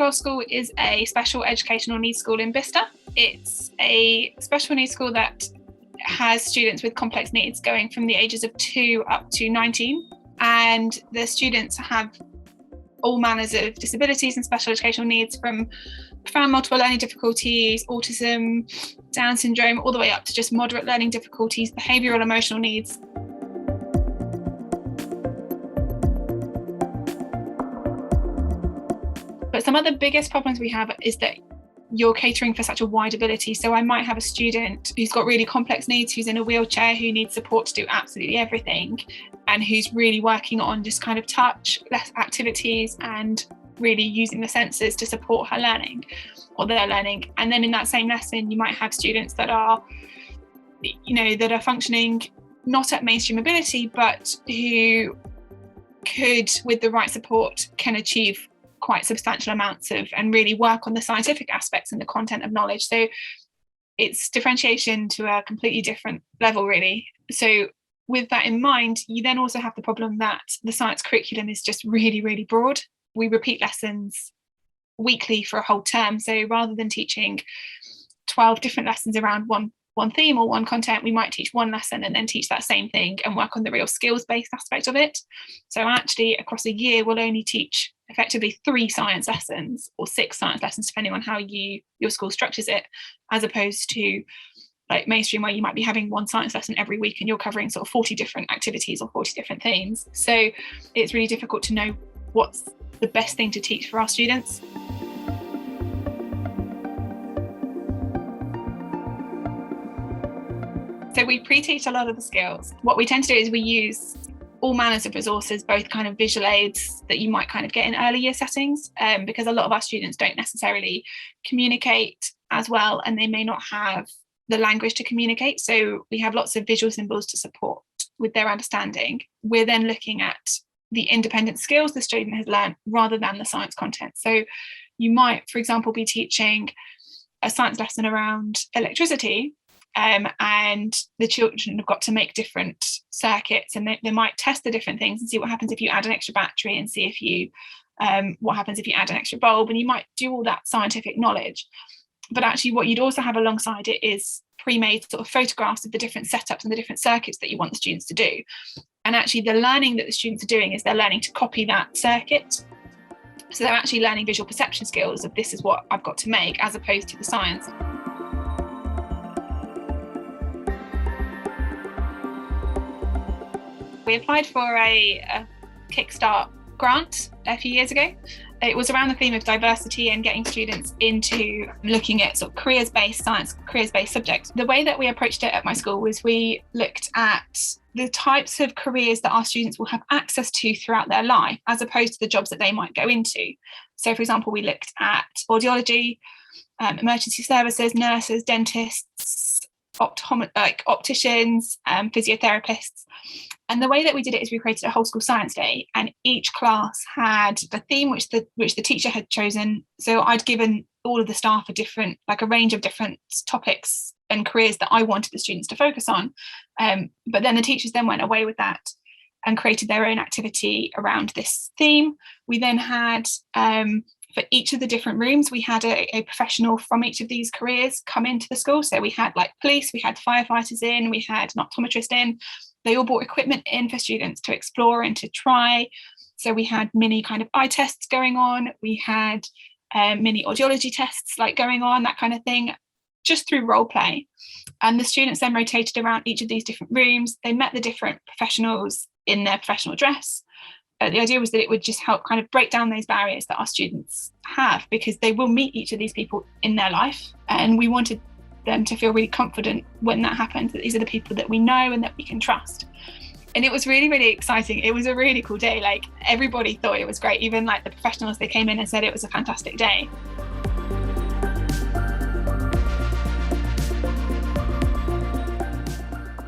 Bardwell School is a special educational needs school in Bicester. It's a special needs school that has students with complex needs going from the ages of 2 up to 19. And the students have all manners of disabilities and special educational needs, from profound multiple learning difficulties, autism, Down syndrome, all the way up to just moderate learning difficulties, behavioural emotional needs. But some of the biggest problems we have is that you're catering for such a wide ability. So I might have a student who's got really complex needs, who's in a wheelchair, who needs support to do absolutely everything, and who's really working on just kind of touch, less activities, and really using the senses to support her learning or their learning. And then in that same lesson, you might have students that are, that are functioning not at mainstream ability, but who could, with the right support, can achieve quite substantial amounts of and really work on the scientific aspects and the content of knowledge. So it's differentiation to a completely different level, really. So with that in mind, you then also have the problem that the science curriculum is just really, really broad. We repeat lessons weekly for a whole term. So rather than teaching 12 different lessons around one theme or one content, we might teach one lesson and then teach that same thing and work on the real skills-based aspect of it. So actually across a year, we'll only teach effectively 3 science lessons or 6 science lessons, depending on how your school structures it, as opposed to like mainstream, where you might be having 1 science lesson every week and you're covering sort of 40 different activities or 40 different themes. So it's really difficult to know what's the best thing to teach for our students. So we pre-teach a lot of the skills. What we tend to do is we use all manners of resources, both kind of visual aids that you might kind of get in early year settings, because a lot of our students don't necessarily communicate as well, and they may not have the language to communicate. So we have lots of visual symbols to support with their understanding. We're then looking at the independent skills the student has learned rather than the science content. So you might, for example, be teaching a science lesson around electricity, and the children have got to make different circuits, and they might test the different things and see what happens if you add an extra battery, and see if you what happens if you add an extra bulb, and you might do all that scientific knowledge. But actually what you'd also have alongside it is pre-made sort of photographs of the different setups and the different circuits that you want the students to do. And actually the learning that the students are doing is they're learning to copy that circuit. So they're actually learning visual perception skills of this is what I've got to make, as opposed to the science. We applied for a Kickstart grant a few years ago. It was around the theme of diversity and getting students into looking at sort of careers-based science, careers-based subjects. The way that we approached it at my school was we looked at the types of careers that our students will have access to throughout their life, as opposed to the jobs that they might go into. So, for example, we looked at audiology, emergency services, nurses, dentists, opticians, physiotherapists. And the way that we did it is we created a whole school science day, and each class had a theme which the teacher had chosen. So I'd given all of the staff a range of different topics and careers that I wanted the students to focus on. But then the teachers then went away with that and created their own activity around this theme. We then had, for each of the different rooms, we had a professional from each of these careers come into the school. So we had like police, we had firefighters in, we had an optometrist in. They all brought equipment in for students to explore and to try. So we had mini kind of eye tests going on. We had mini audiology tests going on, that kind of thing, just through role play. And the students then rotated around each of these different rooms. They met the different professionals in their professional dress. The idea was that it would just help kind of break down those barriers that our students have, because they will meet each of these people in their life. And we wanted them to feel really confident when that happens, that these are the people that we know and that we can trust. And it was really, really exciting. It was a really cool day. Everybody thought it was great. Even the professionals, they came in and said it was a fantastic day.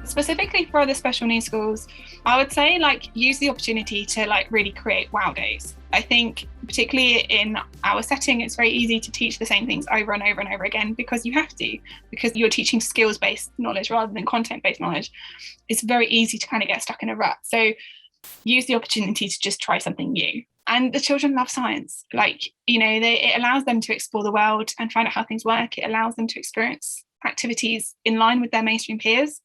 Specifically for other special needs schools, I would say use the opportunity to really create wow days. I think particularly in our setting, it's very easy to teach the same things over and over and over again, because you have to, because you're teaching skills-based knowledge rather than content-based knowledge. It's very easy to kind of get stuck in a rut. So use the opportunity to just try something new. And the children love science. It allows them to explore the world and find out how things work. It allows them to experience activities in line with their mainstream peers,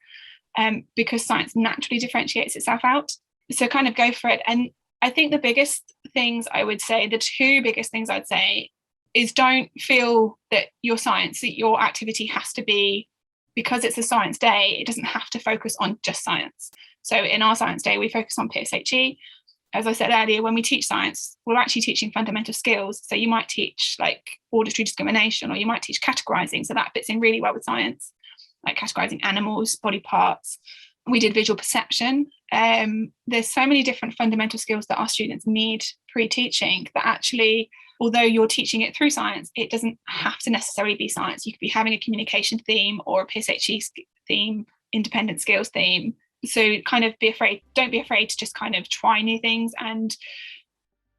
because science naturally differentiates itself out. So kind of go for it. And I think the two biggest things I'd say is, don't feel that your activity has to be, because it's a science day, it doesn't have to focus on just science. So in our science day, we focus on PSHE. As I said earlier, when we teach science, we're actually teaching fundamental skills. So you might teach like auditory discrimination, or you might teach categorizing. So that fits in really well with science, like categorizing animals, body parts. We did visual perception. There's so many different fundamental skills that our students need pre-teaching that actually, although you're teaching it through science, it doesn't have to necessarily be science. You could be having a communication theme or a PSHE theme, independent skills theme. So don't be afraid to just kind of try new things and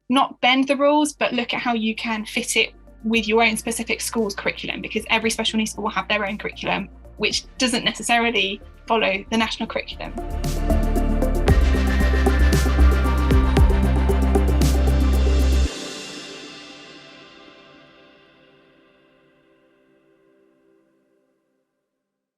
not bend the rules, but look at how you can fit it with your own specific school's curriculum, because every special needs school will have their own curriculum, which doesn't necessarily follow the national curriculum.